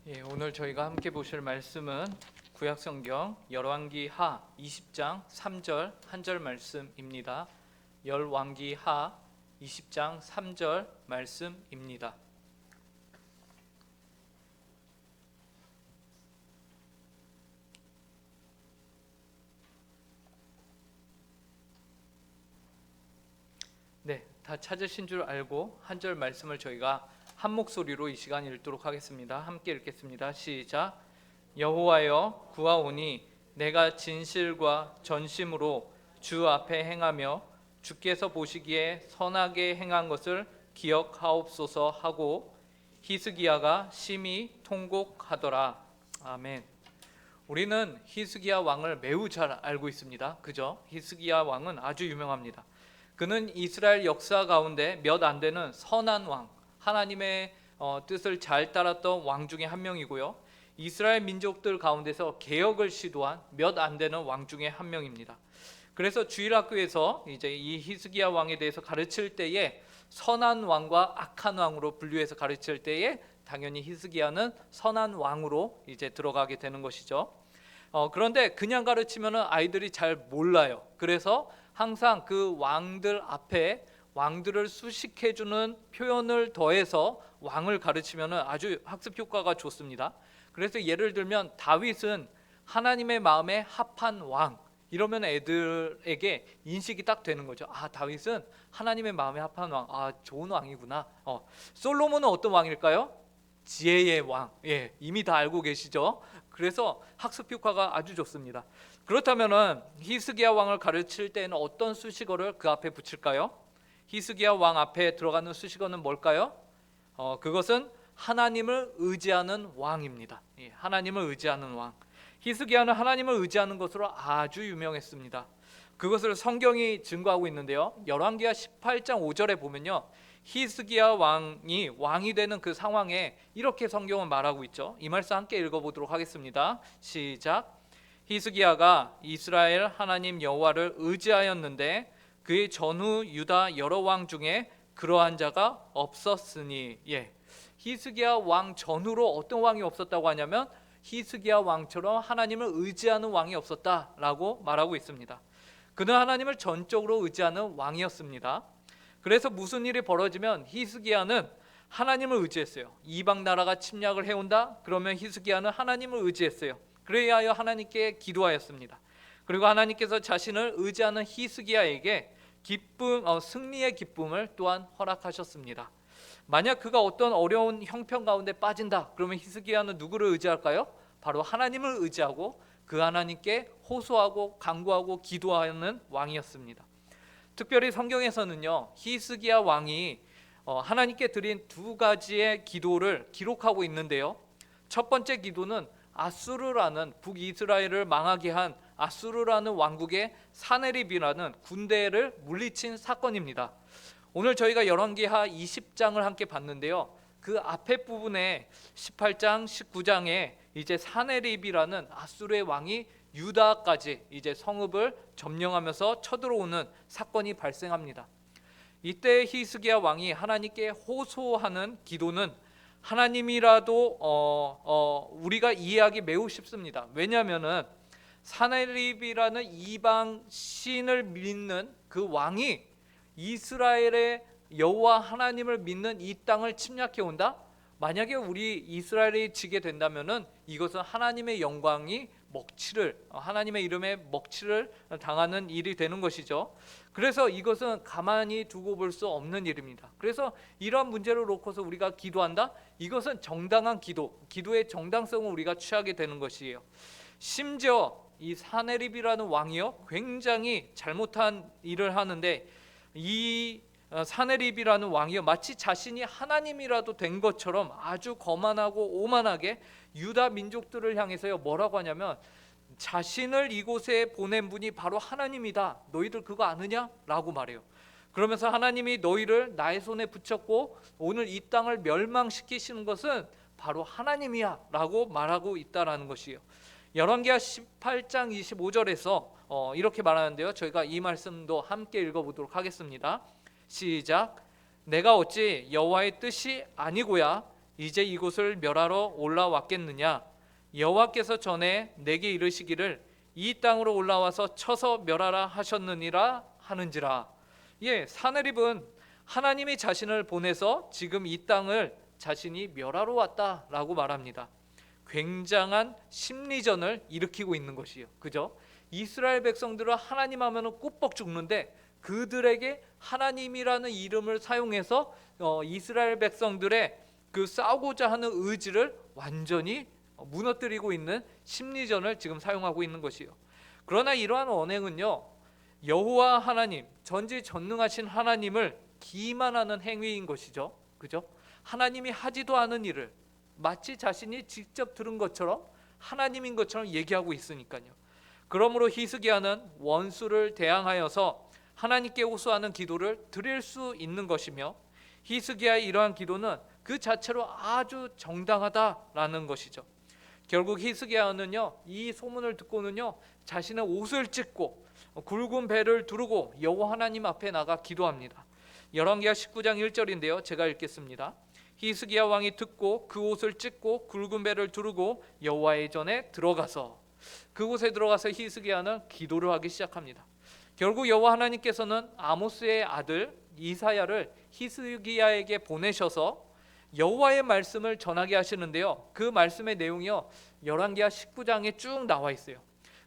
오늘 저희가 함께 보실 말씀은 구약성경 열왕기하 20장 3절 한 절 말씀입니다. 열왕기하 20장 3절 말씀입니다. 네, 다 찾으신 줄 알고 한 절 말씀을 저희가 한 목소리로 이 시간 읽도록 하겠습니다. 함께 읽겠습니다. 시작. 여호와여 구하오니 내가 진실과 전심으로 주 앞에 행하며 주께서 보시기에 선하게 행한 것을 기억하옵소서 하고 히스기야가 심히 통곡하더라. 아멘. 우리는 히스기야 왕을 매우 잘 알고 있습니다. 그죠? 히스기야 왕은 아주 유명합니다. 그는 이스라엘 역사 가운데 몇 안 되는 선한 왕, 하나님의 뜻을 잘 따랐던 왕 중에 한 명이고요. 이스라엘 민족들 가운데서 개혁을 시도한 몇 안 되는 왕 중에 한 명입니다. 그래서 주일학교에서 이제 이 히스기야 왕에 대해서 가르칠 때에 선한 왕과 악한 왕으로 분류해서 가르칠 때에 당연히 히스기야는 선한 왕으로 이제 들어가게 되는 것이죠. 그런데 그냥 가르치면 아이들이 잘 몰라요. 그래서 항상 그 왕들 앞에 왕들을 수식해주는 표현을 더해서 왕을 가르치면 아주 학습 효과가 좋습니다. 그래서 예를 들면 다윗은 하나님의 마음에 합한 왕, 이러면 애들에게 인식이 딱 되는 거죠. 아, 다윗은 하나님의 마음에 합한 왕, 아, 좋은 왕이구나. 솔로몬은 어떤 왕일까요? 지혜의 왕. 예, 이미 다 알고 계시죠? 그래서 학습 효과가 아주 좋습니다. 그렇다면은 히스기야 왕을 가르칠 때는 어떤 수식어를 그 앞에 붙일까요? 히스기야 왕 앞에 들어가는 수식어는 뭘까요? 그것은 하나님을 의지하는 왕입니다. 예, 하나님을 의지하는 왕. 히스기야는 하나님을 의지하는 것으로 아주 유명했습니다. 그것을 성경이 증거하고 있는데요. 열왕기하 18장 5절에 보면요, 히스기야 왕이 되는 그 상황에 이렇게 성경은 말하고 있죠. 이 말씀 함께 읽어보도록 하겠습니다. 시작. 히스기야가 이스라엘 하나님 여호와를 의지하였는데 그의 전후 유다 여러 왕 중에 그러한 자가 없었으니. 예, 히스기야 왕 전후로 어떤 왕이 없었다고 하냐면 히스기야 왕처럼 하나님을 의지하는 왕이 없었다라고 말하고 있습니다. 그는 하나님을 전적으로 의지하는 왕이었습니다. 그래서 무슨 일이 벌어지면 히스기야는 하나님을 의지했어요. 이방 나라가 침략을 해온다? 그러면 히스기야는 하나님을 의지했어요. 그래야 하나님께 기도하였습니다. 그리고 하나님께서 자신을 의지하는 히스기야에게 승리의 기쁨을 또한 허락하셨습니다. 만약 그가 어떤 어려운 형편 가운데 빠진다, 그러면 히스기야는 누구를 의지할까요? 바로 하나님을 의지하고 그 하나님께 호소하고 간구하고 기도하는 왕이었습니다. 특별히 성경에서는요, 히스기야 왕이 하나님께 드린 두 가지의 기도를 기록하고 있는데요. 첫 번째 기도는 아수르라는 북이스라엘을 망하게 한 아수르라는 왕국의 사네립이라는 군대를 물리친 사건입니다. 오늘 저희가 열왕기하 20장을 함께 봤는데요. 그 앞에 부분에 18장, 19장에 이제 사네립이라는 아수르의 왕이 유다까지 이제 성읍을 점령하면서 쳐들어오는 사건이 발생합니다. 이때 히스기야 왕이 하나님께 호소하는 기도는 하나님이라도 우리가 이해하기 매우 쉽습니다. 왜냐하면은 사네립이라는 이방 신을 믿는 그 왕이 이스라엘의 여호와 하나님을 믿는 이 땅을 침략해 온다? 만약에 우리 이스라엘이 지게 된다면은 이것은 하나님의 영광이 하나님의 이름에 먹칠을 당하는 일이 되는 것이죠. 그래서 이것은 가만히 두고 볼 수 없는 일입니다. 그래서 이러한 문제를 놓고서 우리가 기도한다? 이것은 정당한 기도의 정당성을 우리가 취하게 되는 것이에요. 심지어 이 사네립이라는 왕이요, 굉장히 잘못한 일을 하는데 이 사네립이라는 왕이요, 마치 자신이 하나님이라도 된 것처럼 아주 거만하고 오만하게 유다 민족들을 향해서요, 뭐라고 하냐면 자신을 이곳에 보낸 분이 바로 하나님이다, 너희들 그거 아느냐? 라고 말해요. 그러면서 하나님이 너희를 나의 손에 붙였고 오늘 이 땅을 멸망시키시는 것은 바로 하나님이야 라고 말하고 있다라는 것이에요. 열왕기하 18장 25절에서 이렇게 말하는데요, 저희가 이 말씀도 함께 읽어보도록 하겠습니다. 시작. 내가 어찌 여호와의 뜻이 아니고야 이제 이곳을 멸하러 올라왔겠느냐? 여호와께서 전에 내게 이르시기를 이 땅으로 올라와서 쳐서 멸하라 하셨느니라 하는지라. 예, 사내립은 하나님이 자신을 보내서 지금 이 땅을 자신이 멸하러 왔다라고 말합니다. 굉장한 심리전을 일으키고 있는 것이요, 그죠? 이스라엘 백성들은 하나님 하면은 꾸벅 죽는데 그들에게 하나님이라는 이름을 사용해서 이스라엘 백성들의 그 싸우고자 하는 의지를 완전히 무너뜨리고 있는 심리전을 지금 사용하고 있는 것이요. 그러나 이러한 언행은요, 여호와 하나님, 전지전능하신 하나님을 기만하는 행위인 것이죠, 그죠? 하나님이 하지도 않은 일을 마치 자신이 직접 들은 것처럼 하나님인 것처럼 얘기하고 있으니까요. 그러므로 히스기야는 원수를 대항하여서 하나님께 호소하는 기도를 드릴 수 있는 것이며, 히스기야의 이러한 기도는 그 자체로 아주 정당하다라는 것이죠. 결국 히스기야는요, 이 소문을 듣고는요, 자신의 옷을 찢고 굵은 배를 두르고 여호와 하나님 앞에 나가 기도합니다. 열왕기하 19장 1절인데요, 제가 읽겠습니다. 히스기야 왕이 듣고 그 옷을 찢고 굵은 배를 두르고 여호와의 전에 들어가서, 그곳에 들어가서 히스기야는 기도를 하기 시작합니다. 결국 여호와 하나님께서는 아모스의 아들 이사야를 히스기야에게 보내셔서 여호와의 말씀을 전하게 하시는데요, 그 말씀의 내용이요, 열왕기하 19장에 쭉 나와 있어요.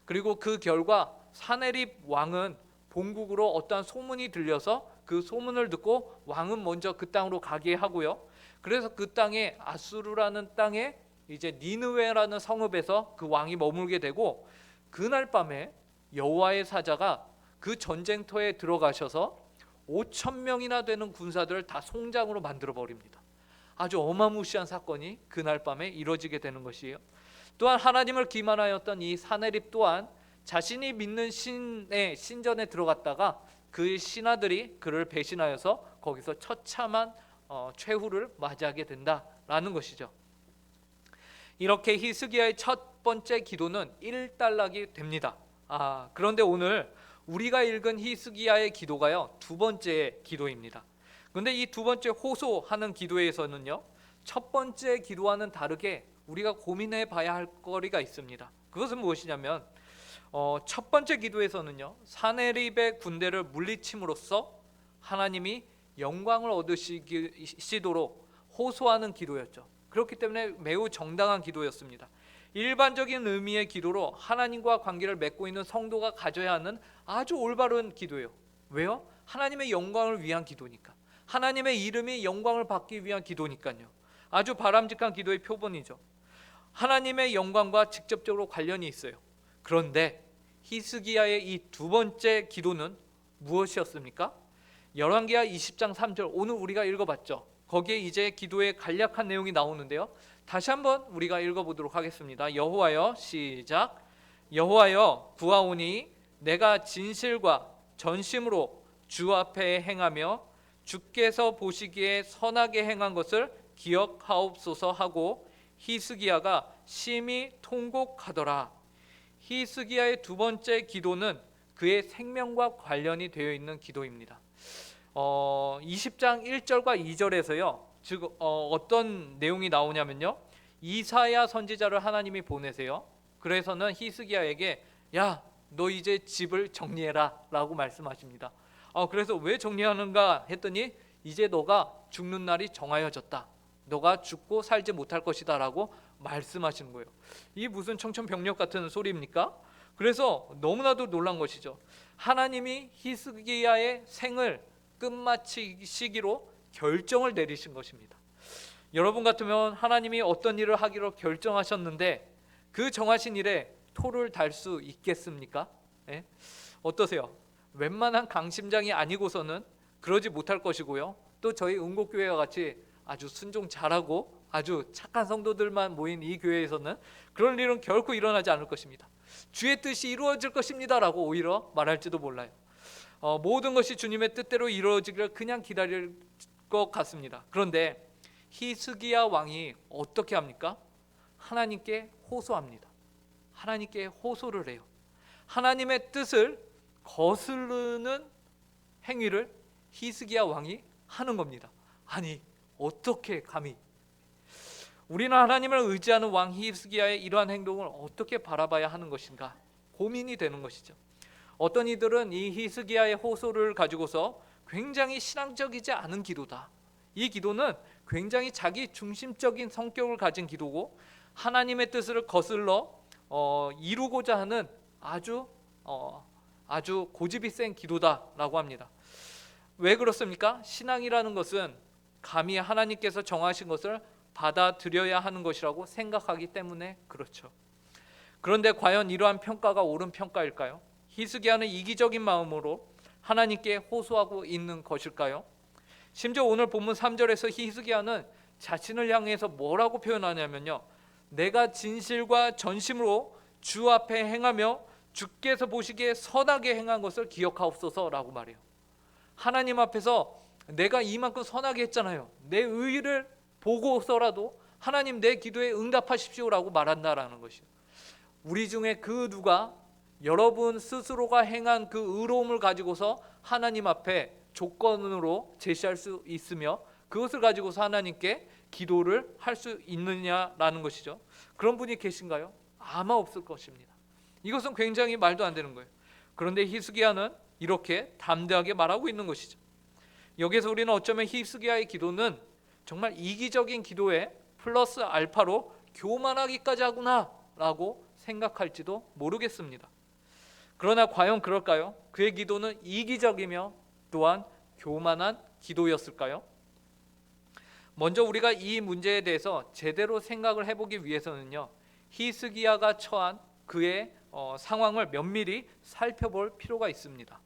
그리고 그 결과 사네립 왕은 본국으로 어떠한 소문이 들려서 그 소문을 듣고 왕은 먼저 그 땅으로 가게 하고요, 그래서 그 땅에 아수르라는 땅에 이제 니느웨라는 성읍에서 그 왕이 머물게 되고, 그날 밤에 여호와의 사자가 그 전쟁터에 들어가셔서 5,000명이나 되는 군사들을 다 송장으로 만들어 버립니다. 아주 어마무시한 사건이 그날 밤에 이루어지게 되는 것이에요. 또한 하나님을 기만하였던 이 사네립 또한 자신이 믿는 신의 신전에 들어갔다가 그 신하들이 그를 배신하여서 거기서 처참한 최후를 맞이하게 된다라는 것이죠. 이렇게 히스기야의 첫 번째 기도는 일단락이 됩니다. 그런데 오늘 우리가 읽은 히스기야의 기도가요, 두 번째 기도입니다. 그런데 이 두 번째 호소하는 기도에서는요, 첫 번째 기도와는 다르게 우리가 고민해 봐야 할 거리가 있습니다. 그것은 무엇이냐면, 첫 번째 기도에서는요, 사네립의 군대를 물리침으로써 하나님이 영광을 얻으시도록 호소하는 기도였죠. 그렇기 때문에 매우 정당한 기도였습니다. 일반적인 의미의 기도로 하나님과 관계를 맺고 있는 성도가 가져야 하는 아주 올바른 기도예요. 왜요? 하나님의 영광을 위한 기도니까. 하나님의 이름이 영광을 받기 위한 기도니까요. 아주 바람직한 기도의 표본이죠. 하나님의 영광과 직접적으로 관련이 있어요. 그런데 히스기야의 이 두 번째 기도는 무엇이었습니까? 열왕기하 20장 3절, 오늘 우리가 읽어봤죠. 거기에 이제 기도의 간략한 내용이 나오는데요, 다시 한번 우리가 읽어보도록 하겠습니다. 여호와여, 시작. 여호와여, 구하오니 내가 진실과 전심으로 주 앞에 행하며 주께서 보시기에 선하게 행한 것을 기억하옵소서 하고 히스기야가 심히 통곡하더라. 히스기야의 두 번째 기도는 그의 생명과 관련이 되어 있는 기도입니다. 20장 1절과 2절에서요, 즉 어떤 내용이 나오냐면요, 이사야 선지자를 하나님이 보내세요. 그래서는 히스기야에게 야, 너 이제 집을 정리해라 라고 말씀하십니다. 그래서 왜 정리하는가 했더니 이제 너가 죽는 날이 정하여졌다, 너가 죽고 살지 못할 것이다 라고 말씀하시는 거예요. 이 무슨 청천벽력 같은 소리입니까? 그래서 너무나도 놀란 것이죠. 하나님이 히스기야의 생을 끝마치시기로 결정을 내리신 것입니다. 여러분 같으면 하나님이 어떤 일을 하기로 결정하셨는데 그 정하신 일에 토를 달 수 있겠습니까? 어떠세요? 웬만한 강심장이 아니고서는 그러지 못할 것이고요, 또 저희 은곡교회와 같이 아주 순종 잘하고 아주 착한 성도들만 모인 이 교회에서는 그런 일은 결코 일어나지 않을 것입니다. 주의 뜻이 이루어질 것입니다 라고 오히려 말할지도 몰라요. 모든 것이 주님의 뜻대로 이루어지기를 그냥 기다릴 것 같습니다. 그런데 히스기야 왕이 어떻게 합니까? 하나님께 호소합니다. 하나님께 호소를 해요. 하나님의 뜻을 거스르는 행위를 히스기야 왕이 하는 겁니다. 아니, 어떻게 감히? 우리는 하나님을 의지하는 왕 히스기야의 이러한 행동을 어떻게 바라봐야 하는 것인가 고민이 되는 것이죠. 어떤 이들은 이 히스기야의 호소를 가지고서 굉장히 신앙적이지 않은 기도다, 이 기도는 굉장히 자기 중심적인 성격을 가진 기도고 하나님의 뜻을 거슬러 이루고자 하는 아주 고집이 센 기도다라고 합니다. 왜 그렇습니까? 신앙이라는 것은 감히 하나님께서 정하신 것을 받아들여야 하는 것이라고 생각하기 때문에 그렇죠. 그런데 과연 이러한 평가가 옳은 평가일까요? 히스기야는 이기적인 마음으로 하나님께 호소하고 있는 것일까요? 심지어 오늘 본문 3절에서 히스기야는 자신을 향해서 뭐라고 표현하냐면요, 내가 진실과 전심으로 주 앞에 행하며 주께서 보시기에 선하게 행한 것을 기억하옵소서라고 말해요. 하나님 앞에서 내가 이만큼 선하게 했잖아요, 내 의를 보고서라도 하나님 내 기도에 응답하십시오라고 말한다라는 것이요. 우리 중에 그 누가 여러분 스스로가 행한 그 의로움을 가지고서 하나님 앞에 조건으로 제시할 수 있으며 그것을 가지고서 하나님께 기도를 할 수 있느냐라는 것이죠. 그런 분이 계신가요? 아마 없을 것입니다. 이것은 굉장히 말도 안 되는 거예요. 그런데 히스기야는 이렇게 담대하게 말하고 있는 것이죠. 여기서 우리는 어쩌면 히스기야의 기도는 정말 이기적인 기도에 플러스 알파로 교만하기까지 하구나 라고 생각할지도 모르겠습니다. 그러나 과연 그럴까요? 그의 기도는 이기적이며 또한 교만한 기도였을까요? 먼저 우리가 이 문제에 대해서 제대로 생각을 해보기 위해서는요, 히스기야가 처한 그의 상황을 면밀히 살펴볼 필요가 있습니다.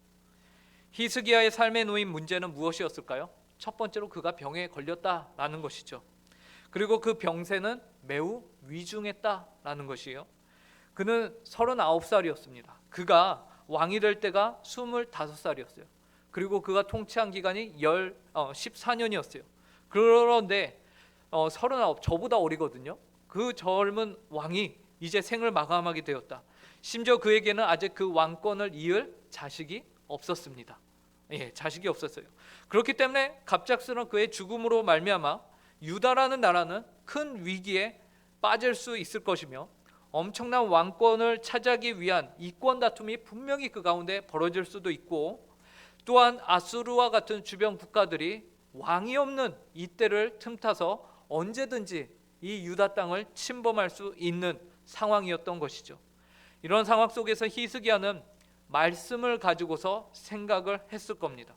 히스기야의 삶에 놓인 문제는 무엇이었을까요? 첫 번째로 그가 병에 걸렸다라는 것이죠. 그리고 그 병세는 매우 위중했다라는 것이에요. 그는 39살이었습니다. 그가 왕이 될 때가 25살이었어요. 그리고 그가 통치한 기간이 14년이었어요. 그런데 39, 저보다 어리거든요. 그 젊은 왕이 이제 생을 마감하게 되었다. 심지어 그에게는 아직 그 왕권을 이을 자식이 없었습니다. 자식이 없었어요. 그렇기 때문에 갑작스러운 그의 죽음으로 말미암아 유다라는 나라는 큰 위기에 빠질 수 있을 것이며 엄청난 왕권을 차지하기 위한 이권 다툼이 분명히 그 가운데 벌어질 수도 있고, 또한 아수르와 같은 주변 국가들이 왕이 없는 이때를 틈타서 언제든지 이 유다 땅을 침범할 수 있는 상황이었던 것이죠. 이런 상황 속에서 히스기야는 말씀을 가지고서 생각을 했을 겁니다.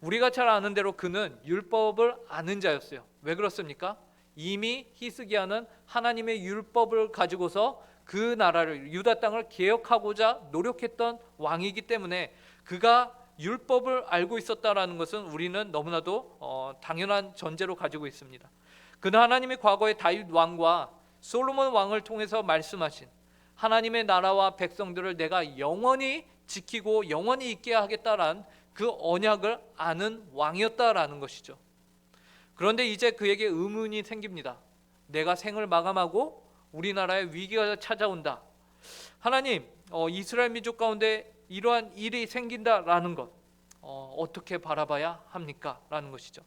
우리가 잘 아는 대로 그는 율법을 아는 자였어요. 왜 그렇습니까? 이미 히스기야는 하나님의 율법을 가지고서 그 나라를, 유다 땅을 개혁하고자 노력했던 왕이기 때문에 그가 율법을 알고 있었다라는 것은 우리는 너무나도 당연한 전제로 가지고 있습니다. 그는 하나님이 과거에 다윗 왕과 솔로몬 왕을 통해서 말씀하신 하나님의 나라와 백성들을 내가 영원히 지키고 영원히 있게 하겠다라는 그 언약을 아는 왕이었다라는 것이죠. 그런데 이제 그에게 의문이 생깁니다. 내가 생을 마감하고 우리나라에 위기가 찾아온다. 하나님, 이스라엘 민족 가운데 이러한 일이 생긴다라는 것 어떻게 바라봐야 합니까? 라는 것이죠.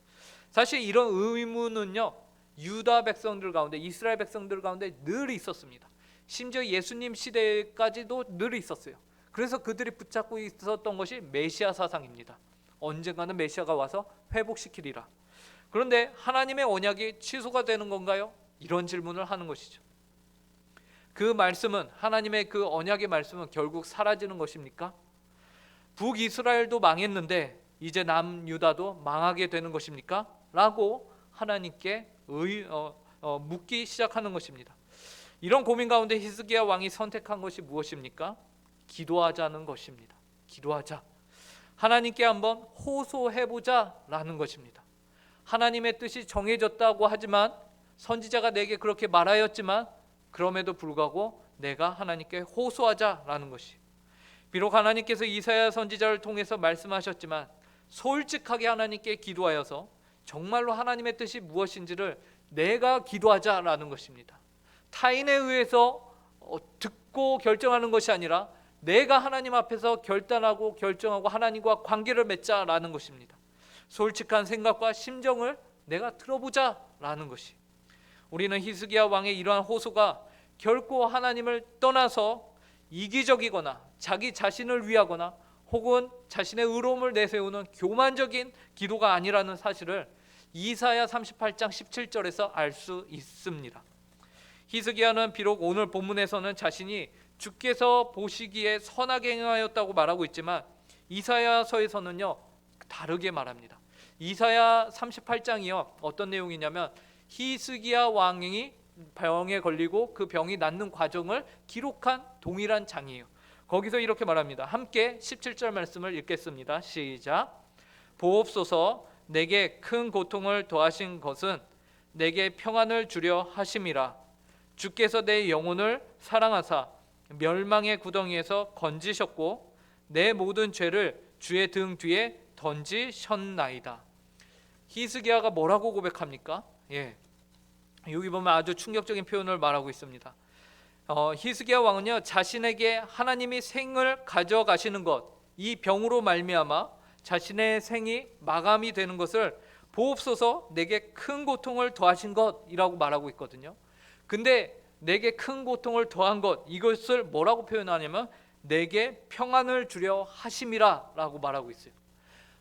사실 이런 의문은요, 유다 백성들 가운데, 이스라엘 백성들 가운데 늘 있었습니다. 심지어 예수님 시대까지도 늘 있었어요. 그래서 그들이 붙잡고 있었던 것이 메시아 사상입니다. 언젠가는 메시아가 와서 회복시키리라. 그런데 하나님의 언약이 취소가 되는 건가요? 이런 질문을 하는 것이죠. 그 말씀은, 하나님의 그 언약의 말씀은 결국 사라지는 것입니까? 북이스라엘도 망했는데 이제 남유다도 망하게 되는 것입니까? 라고 하나님께 묻기 시작하는 것입니다. 이런 고민 가운데 히스기야 왕이 선택한 것이 무엇입니까? 기도하자는 것입니다. 기도하자. 하나님께 한번 호소해보자 라는 것입니다. 하나님의 뜻이 정해졌다고 하지만, 선지자가 내게 그렇게 말하였지만 그럼에도 불구하고 내가 하나님께 호소하자라는 것이, 비록 하나님께서 이사야 선지자를 통해서 말씀하셨지만 솔직하게 하나님께 기도하여서 정말로 하나님의 뜻이 무엇인지를 내가 기도하자라는 것입니다. 타인에 의해서 듣고 결정하는 것이 아니라 내가 하나님 앞에서 결단하고 결정하고 하나님과 관계를 맺자라는 것입니다. 솔직한 생각과 심정을 내가 들어보자라는 것이, 우리는 히스기야 왕의 이러한 호소가 결코 하나님을 떠나서 이기적이거나 자기 자신을 위하거나 혹은 자신의 의로움을 내세우는 교만적인 기도가 아니라는 사실을 이사야 38장 17절에서 알 수 있습니다. 히스기야는 비록 오늘 본문에서는 자신이 주께서 보시기에 선하게 행하였다고 말하고 있지만 이사야서에서는요 다르게 말합니다. 이사야 38장이요 어떤 내용이냐면 히스기야 왕이 병에 걸리고 그 병이 낫는 과정을 기록한 동일한 장이에요. 거기서 이렇게 말합니다. 함께 17절 말씀을 읽겠습니다. 시작. 보옵소서, 내게 큰 고통을 더하신 것은 내게 평안을 주려 하심이라. 주께서 내 영혼을 사랑하사 멸망의 구덩이에서 건지셨고 내 모든 죄를 주의 등 뒤에 던지셨나이다. 히스기야가 뭐라고 고백합니까? 여기 보면 아주 충격적인 표현을 말하고 있습니다. 히스기야 왕은요 자신에게 하나님이 생을 가져가시는 것, 이 병으로 말미암아 자신의 생이 마감이 되는 것을 보옵소서, 내게 큰 고통을 더하신 것이라고 말하고 있거든요. 근데 내게 큰 고통을 더한 것, 이것을 뭐라고 표현하냐면 내게 평안을 주려 하심이라 라고 말하고 있어요.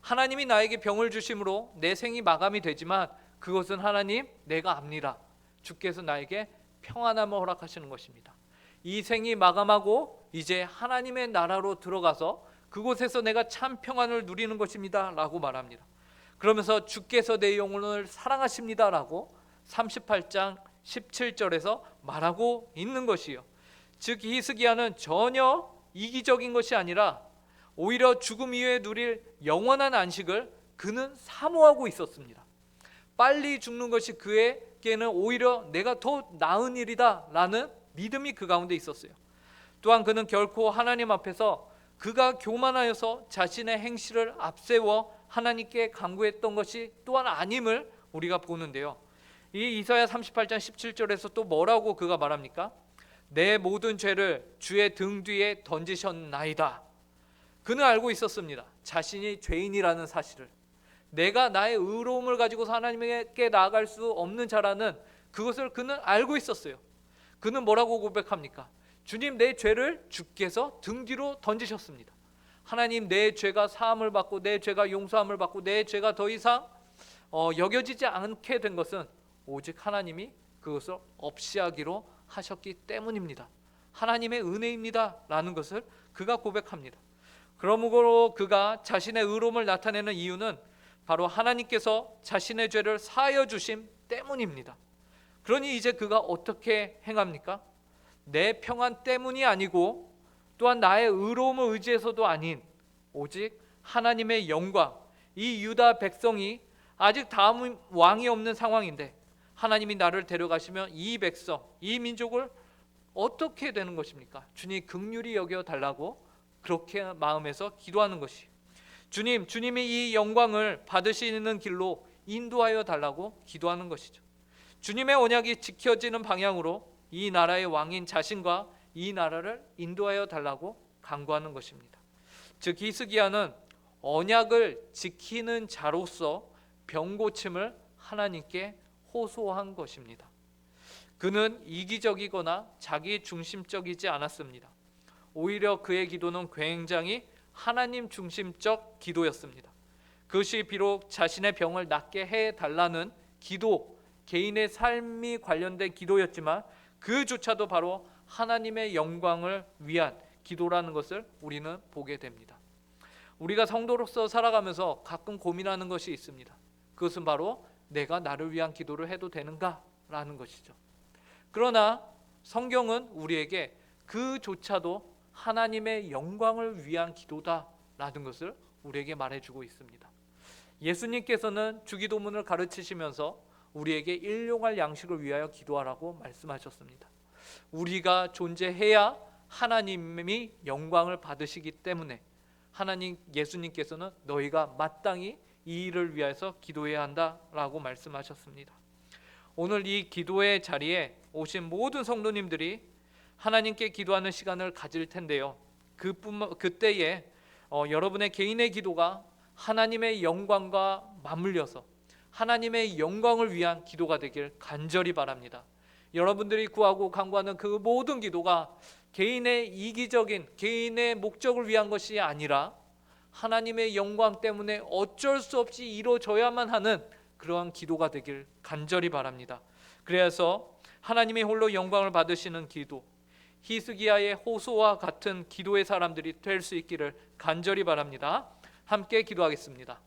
하나님이 나에게 병을 주심으로 내 생이 마감이 되지만 그것은 하나님 내가 압니다. 주께서 나에게 평안함을 허락하시는 것입니다. 이 생이 마감하고 이제 하나님의 나라로 들어가서 그곳에서 내가 참 평안을 누리는 것입니다 라고 말합니다. 그러면서 주께서 내 영혼을 사랑하십니다 라고 38장 17절에서 말하고 있는 것이요. 즉 히스기야는 전혀 이기적인 것이 아니라 오히려 죽음 이후에 누릴 영원한 안식을 그는 사모하고 있었습니다. 빨리 죽는 것이 그에게는 오히려 내가 더 나은 일이다 라는 믿음이 그 가운데 있었어요. 또한 그는 결코 하나님 앞에서 그가 교만하여서 자신의 행실을 앞세워 하나님께 간구했던 것이 또한 아님을 우리가 보는데요. 이 이사야 38장 17절에서 또 뭐라고 그가 말합니까? 내 모든 죄를 주의 등 뒤에 던지셨나이다. 그는 알고 있었습니다. 자신이 죄인이라는 사실을. 내가 나의 의로움을 가지고서 하나님께 나아갈 수 없는 자라는 그것을 그는 알고 있었어요. 그는 뭐라고 고백합니까? 주님, 내 죄를 주께서 등 뒤로 던지셨습니다. 하나님, 내 죄가 사함을 받고 내 죄가 용서함을 받고 내 죄가 더 이상 여겨지지 않게 된 것은 오직 하나님이 그것을 없이 하기로 하셨기 때문입니다. 하나님의 은혜입니다 라는 것을 그가 고백합니다. 그러므로 그가 자신의 의로움을 나타내는 이유는 바로 하나님께서 자신의 죄를 사하여 주심 때문입니다. 그러니 이제 그가 어떻게 행합니까? 내 평안 때문이 아니고 또한 나의 의로움을 의지해서도 아닌 오직 하나님의 영광, 이 유다 백성이 아직 다음 왕이 없는 상황인데 하나님이 나를 데려가시면 이 백성, 이 민족을 어떻게 되는 것입니까? 주님 긍휼히 여겨달라고 그렇게 마음에서 기도하는 것이, 주님이 이 영광을 받으시는 길로 인도하여 달라고 기도하는 것이죠. 주님의 언약이 지켜지는 방향으로 이 나라의 왕인 자신과 이 나라를 인도하여 달라고 간구하는 것입니다. 즉 히스기야는 언약을 지키는 자로서 병고침을 하나님께 호소한 것입니다. 그는 이기적이거나 자기 중심적이지 않았습니다. 오히려 그의 기도는 굉장히 하나님 중심적 기도였습니다. 그것이 비록 자신의 병을 낫게 해달라는 기도, 개인의 삶이 관련된 기도였지만 그조차도 바로 하나님의 영광을 위한 기도라는 것을 우리는 보게 됩니다. 우리가 성도로서 살아가면서 가끔 고민하는 것이 있습니다. 그것은 바로 내가 나를 위한 기도를 해도 되는가라는 것이죠. 그러나 성경은 우리에게 그조차도 하나님의 영광을 위한 기도다라는 것을 우리에게 말해주고 있습니다. 예수님께서는 주기도문을 가르치시면서 우리에게 일용할 양식을 위하여 기도하라고 말씀하셨습니다. 우리가 존재해야 하나님이 영광을 받으시기 때문에 하나님 예수님께서는 너희가 마땅히 이 일을 위해서 기도해야 한다라고 말씀하셨습니다. 오늘 이 기도의 자리에 오신 모든 성도님들이 하나님께 기도하는 시간을 가질 텐데요. 그때에 여러분의 개인의 기도가 하나님의 영광과 맞물려서 하나님의 영광을 위한 기도가 되길 간절히 바랍니다. 여러분들이 구하고 간구하는 그 모든 기도가 개인의 이기적인 개인의 목적을 위한 것이 아니라 하나님의 영광 때문에 어쩔 수 없이 이루어져야만 하는 그러한 기도가 되길 간절히 바랍니다. 그래서 하나님의 홀로 영광을 받으시는 기도, 히스기야의 호소와 같은 기도의 사람들이 될 수 있기를 간절히 바랍니다. 함께 기도하겠습니다.